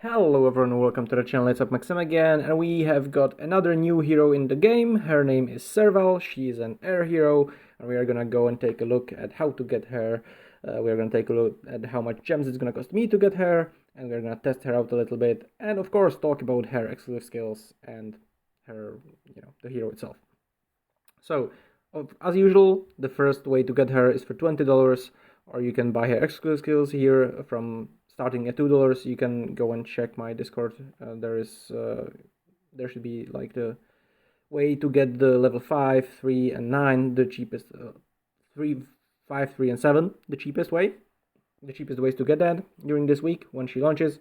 Hello everyone, welcome to the channel. It's up Maxim again, and we have got another new hero in the game. Her name is Serval. She is an air hero, and we are gonna go and take a look at how to get her. We are gonna take a look at how much gems it's gonna cost me to get her, and we're gonna test her out a little bit, and of course talk about her exclusive skills and her, the hero itself. So, as usual, the first way to get her is for $20, or you can buy her exclusive skills here from starting at $2. You can go and check my Discord. There should be like the way to get the level 5, 3, and 9, the cheapest. 3, 5, 3, and 7, the cheapest way. The cheapest ways to get that during this week when she launches.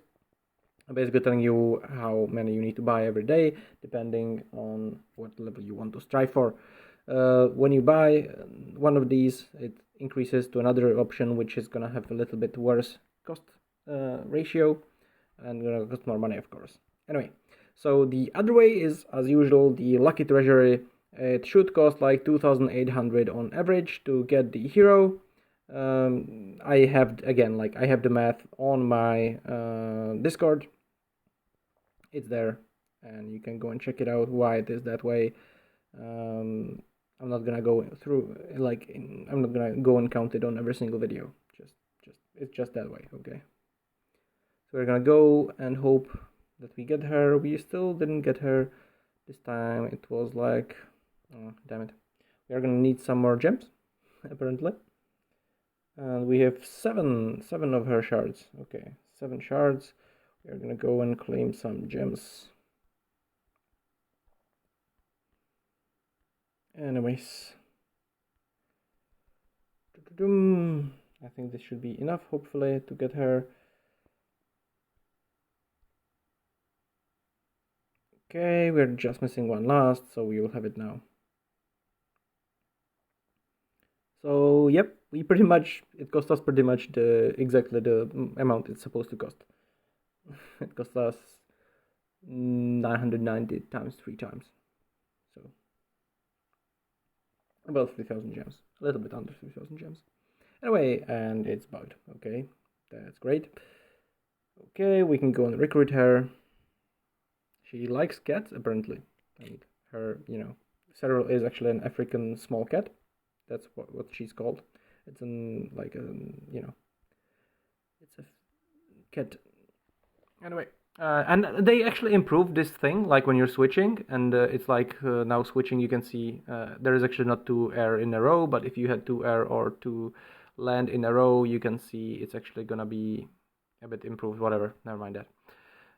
I'm basically telling you how many you need to buy every day, depending on what level you want to strive for. When you buy one of these, it increases to another option, which is gonna have a little bit worse cost ratio and gonna cost more money, of course. Anyway, so the other way is, as usual, the lucky treasury. It should cost like 2,800 on average to get the hero. I have the math on my Discord. It's there, and you can go and check it out why it is that way. I'm not gonna go through I'm not gonna go and count it on every single video. It's just that way, okay? So we're gonna go and hope that we get her. We still didn't get her this time. It was like, oh, damn it. We are gonna need some more gems, apparently. And we have seven of her shards. Okay, 7 shards. We are gonna go and claim some gems. Anyways, I think this should be enough, hopefully, to get her. Okay, we're just missing one last, so we will have it now. So, yep, it cost us pretty much exactly the amount it's supposed to cost. It cost us 990 times 3 times. So, about 3,000 gems. A little bit under 3,000 gems. Anyway, and it's bugged. Okay, that's great. Okay, we can go and recruit her. She likes cats, apparently. And her, Serval is actually an African small cat. That's what she's called. It's it's a cat. Anyway, and they actually improved this thing, like when you're switching, and it's like now switching, you can see there is actually not 2 air in a row, but if you had 2 air or 2 land in a row, you can see it's actually gonna be a bit improved. Whatever, never mind that.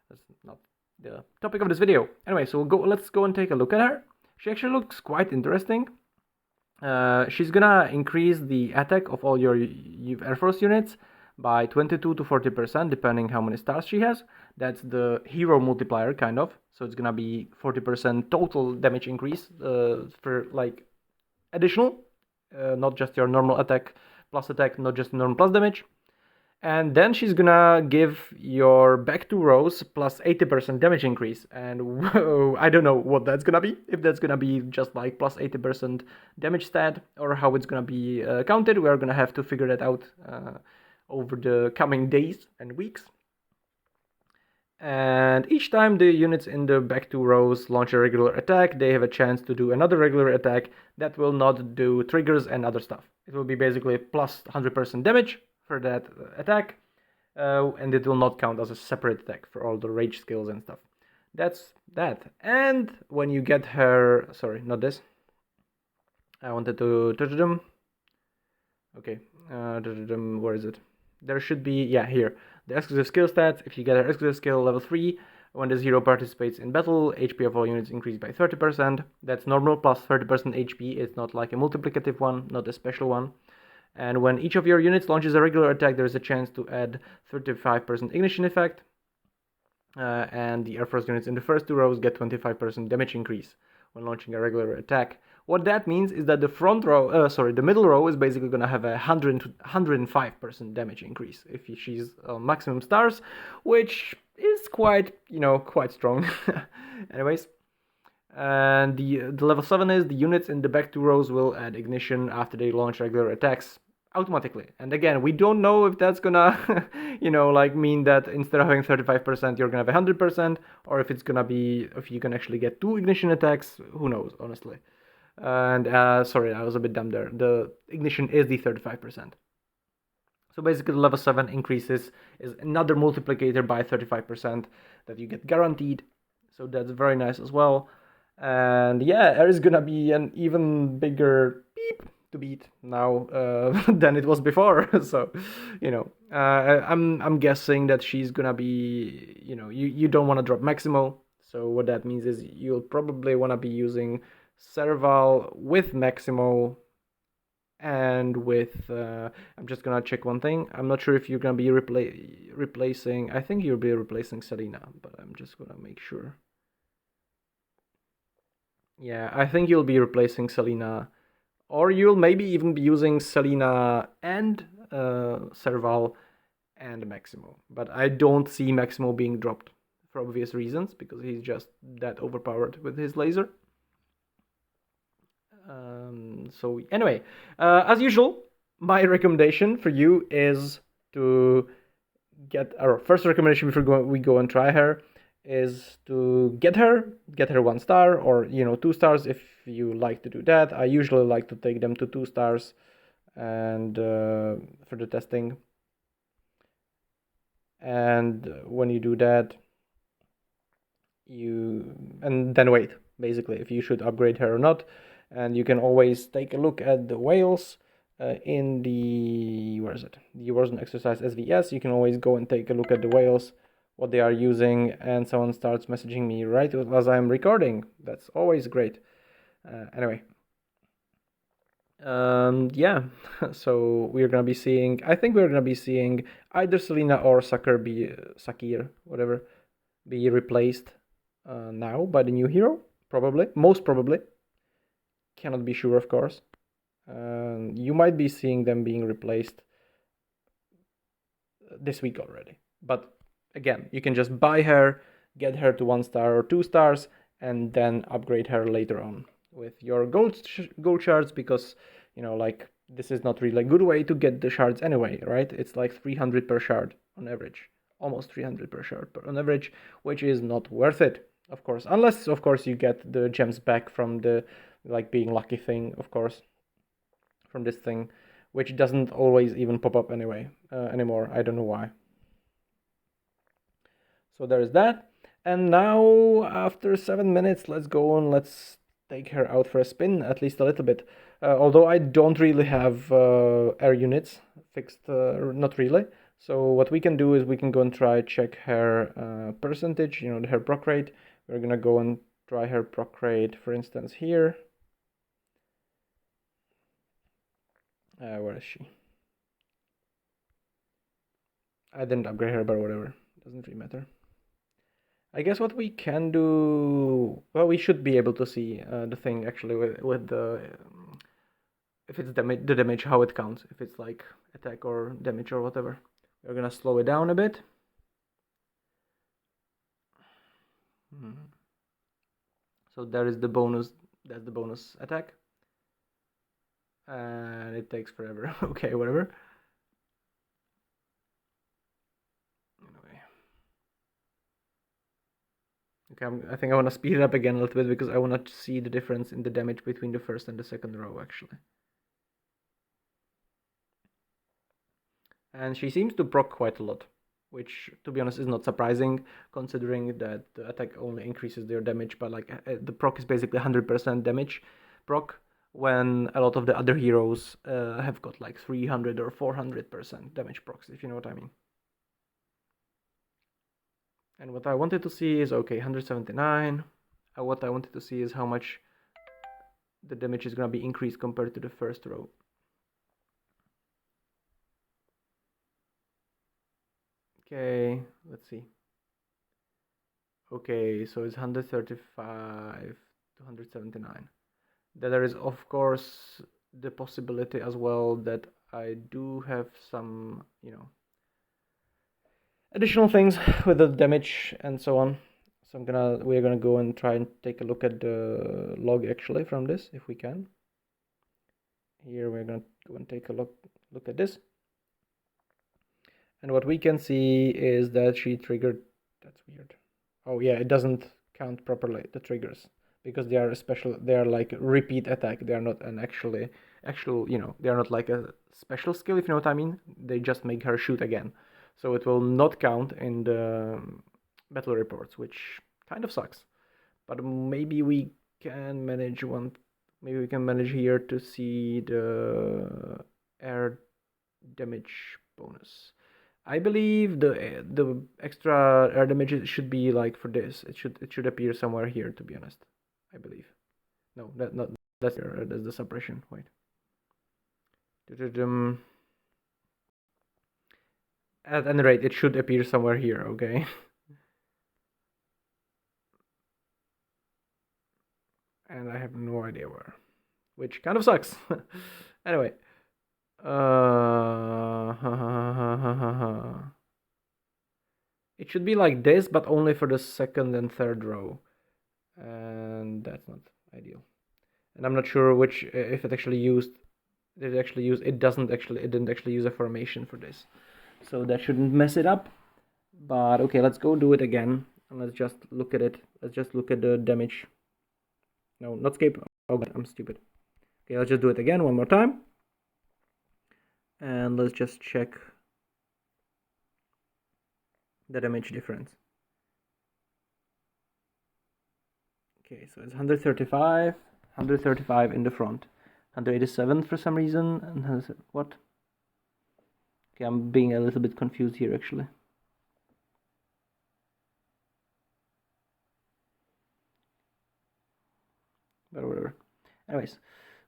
That's not the topic of this video. Anyway, so let's go and take a look at her. She actually looks quite interesting. She's gonna increase the attack of all your Air Force units by 22 to 40%, depending how many stars she has. That's the hero multiplier, kind of. So it's gonna be 40% total damage increase for like additional, not just your normal attack, not just normal plus damage. And then she's gonna give your back 2 rows plus 80% damage increase. And whoa, I don't know what that's gonna be. If that's gonna be just like plus 80% damage stat, or how it's gonna be counted. We're gonna have to figure that out over the coming days and weeks. And each time the units in the back 2 rows launch a regular attack, they have a chance to do another regular attack that will not do triggers and other stuff. It will be basically plus 100% damage for that attack, and it will not count as a separate attack for all the rage skills and stuff. That's that. And when you get her, sorry, not this. I wanted to touch them. Okay, where is it? There should be, yeah, here. The exclusive skill stats. If you get her exclusive skill level 3, when the hero participates in battle, HP of all units increased by 30%. That's normal plus 30% HP. It's not like a multiplicative one, not a special one. And when each of your units launches a regular attack, there is a chance to add 35% ignition effect. And the Air Force units in the first 2 rows get 25% damage increase when launching a regular attack. What that means is that the middle row is basically going to have a 105% damage increase if she's maximum stars, which is quite strong. Anyways. And the level 7 is the units in the back 2 rows will add ignition after they launch regular attacks automatically. And again, we don't know if that's gonna, like mean that instead of having 35%, you're gonna have 100%, or if it's gonna be, if you can actually get 2 ignition attacks, who knows, honestly. And sorry, I was a bit dumb there. The ignition is the 35%. So basically, level 7 increases is another multiplicator by 35% that you get guaranteed. So that's very nice as well. And yeah, there is gonna be an even bigger beep to beat now than it was before. So, I'm guessing that she's gonna be, you don't want to drop Maximo. So what that means is you'll probably want to be using Serval with Maximo and with I'm just gonna check one thing. I'm not sure if you're gonna be replacing. I think you'll be replacing Selena, but I'm just gonna make sure. Yeah, I think you'll be replacing Selena, or you'll maybe even be using Selena and Serval and Maximo. But I don't see Maximo being dropped for obvious reasons, because he's just that overpowered with his laser. So anyway, as usual, my recommendation for you is to get our first recommendation before we go and try her is to get her 1 star, or 2 stars if you like to do that. I usually like to take them to 2 stars and for the testing. And when you do that, and then wait basically if you should upgrade her or not. And you can always take a look at the whales in the, where is it, the erosion exercise SVS. You can always go and take a look at the whales, what they are using, and someone starts messaging me right as I'm recording. That's always great. Anyway, yeah, so we're gonna be seeing, I think we're gonna be seeing either Selena or Sakir, whatever, be replaced now by the new hero, probably, most probably. Cannot be sure, of course. You might be seeing them being replaced this week already. But again, you can just buy her, get her to 1 star or 2 stars, and then upgrade her later on with your gold shards, because this is not really a good way to get the shards anyway, right? It's like 300 per shard on average, almost 300 per shard on average, which is not worth it, of course, unless of course you get the gems back from the being lucky thing, of course, from this thing, which doesn't always even pop up anyway anymore. I don't know why. So there is that. And now after 7 minutes, let's go on, let's take her out for a spin, at least a little bit. Although I don't really have air units fixed, not really. So what we can do is we can go and try check her percentage, her proc rate. We're gonna go and try her proc rate, for instance, here. Where is she? I didn't upgrade her, but whatever. Doesn't really matter. I guess what we can do... Well, we should be able to see the thing, actually, with the... if it's the damage, how it counts. If it's like attack or damage or whatever. We're gonna slow it down a bit. So there is the bonus. That's the bonus attack. And it takes forever. Okay, whatever. Anyway. Okay, I think I want to speed it up again a little bit, because I want to see the difference in the damage between the first and the second row, actually. And she seems to proc quite a lot, which, to be honest, is not surprising, considering that the attack only increases their damage by the proc is basically 100% damage proc, when a lot of the other heroes have got like 300 or 400% damage procs, if you know what I mean. And what I wanted to see is, okay, 179. What I wanted to see is how much the damage is going to be increased compared to the first row. Okay, let's see. Okay, so it's 135 to 179. Then there is, of course, the possibility as well that I do have some, additional things with the damage and so on. So we're gonna go and try and take a look at the log actually from this, if we can. Here we're gonna go and take a look. look at this. And what we can see is that she triggered, that's weird. Oh yeah, it doesn't count properly, the triggers, because they are special, they are like repeat attack. They are not an actual, they are not like a special skill, if you know what I mean. They just make her shoot again. So it will not count in the battle reports, which kind of sucks. But maybe we can manage here to see the air damage bonus. I believe the extra air damage should be like for this. It should appear somewhere here, to be honest. I believe. No, that's the suppression. Wait. At any rate, it should appear somewhere here. Okay. And I have no idea where, which kind of sucks. Anyway. It should be like this, but only for the second and third row, and that's not ideal. And I'm not sure which, if it actually used, did it actually use? It didn't actually use a formation for this, so that shouldn't mess it up. But okay, let's go do it again, and let's just look at it. Let's just look at the damage. No, not escape. Oh god, I'm stupid. Okay, let's just do it again one more time. And let's just check the damage difference. Okay, so it's 135 in the front, 187 for some reason, and what? Okay, I'm being a little bit confused here actually. But whatever. Anyways,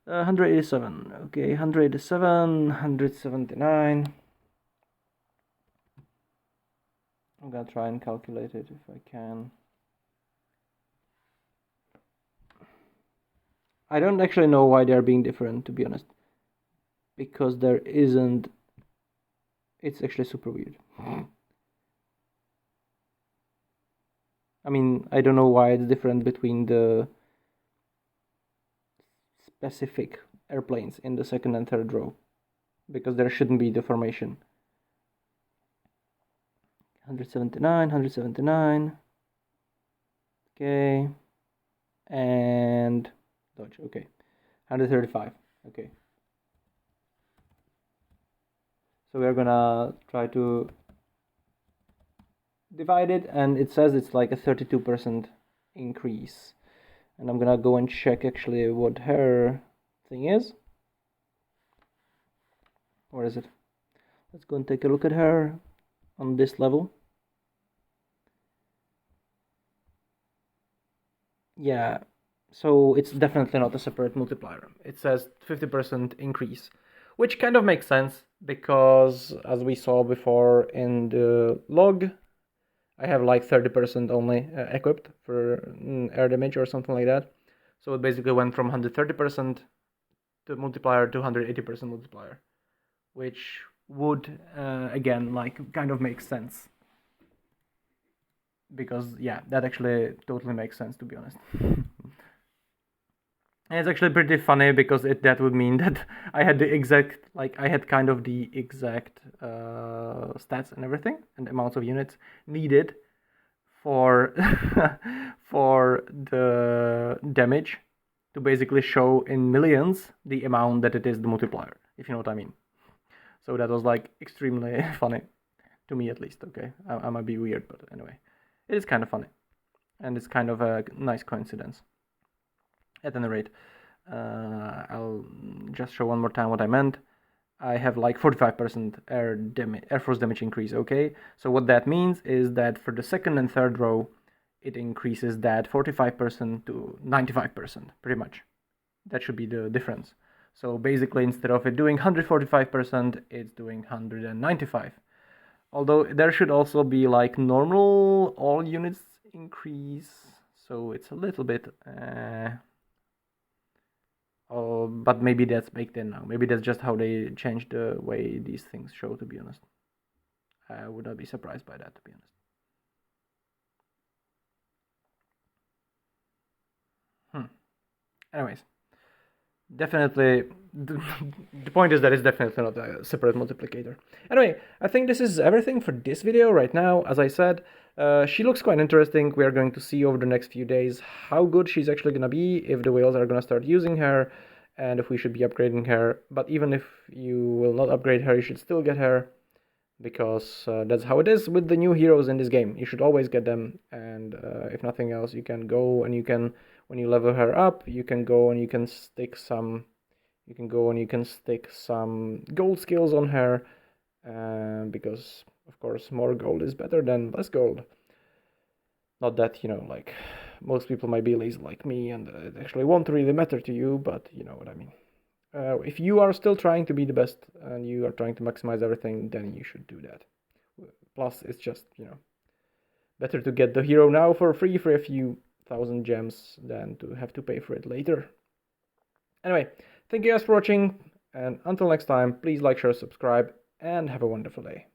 187. Okay, 187, 179. I'm gonna try and calculate it if I can. I don't actually know why they're being different, to be honest. Because there isn't... It's actually super weird. I mean, I don't know why it's different between the specific airplanes in the second and third row. Because there shouldn't be deformation. 179, 179. Okay. And... Dodge, okay. 135, okay. So we're gonna try to divide it, and it says it's like a 32% increase. And I'm gonna go and check actually what her thing is. Where is it? Let's go and take a look at her on this level. Yeah, so it's definitely not a separate multiplier. It says 50% increase, which kind of makes sense because as we saw before in the log, I have like 30% only equipped for air damage or something like that. So it basically went from 130% to multiplier to 180% multiplier, which would again like kind of make sense. Because yeah, that actually totally makes sense, to be honest. And it's actually pretty funny because that would mean that I had the exact, like I had kind of the exact stats and everything and amounts of units needed for for the damage to basically show in millions the amount that it is the multiplier, if you know what I mean. So that was like extremely funny to me, at least. Okay, I might be weird, but anyway, it is kind of funny, and it's kind of a nice coincidence. At any rate, I'll just show one more time what I meant. I have like 45% air force damage increase, okay? So what that means is that for the second and third row, it increases that 45% to 95%, pretty much. That should be the difference. So basically, instead of it doing 145%, it's doing 195. Although there should also be like normal all units increase, so it's a little bit... Oh, but maybe that's baked in now. Maybe that's just how they changed the way these things show, to be honest. I would not be surprised by that, to be honest. Anyways, Definitely, the point is that it's definitely not a separate multiplicator. Anyway, I think this is everything for this video right now. As I said, she looks quite interesting. We are going to see over the next few days how good she's actually going to be, if the whales are going to start using her, and if we should be upgrading her. But even if you will not upgrade her, you should still get her, because that's how it is with the new heroes in this game. You should always get them, and if nothing else, you can go and you can, when you level her up, you can go and you can stick some gold skills on her, because of course more gold is better than less gold. Not that, like, most people might be lazy like me and it actually won't really matter to you, but you know what I mean. If you are still trying to be the best and you are trying to maximize everything, then you should do that. Plus, it's just, better to get the hero now for free for a few thousand gems than to have to pay for it later. Anyway, thank you guys for watching, and until next time, please like, share, subscribe, and have a wonderful day.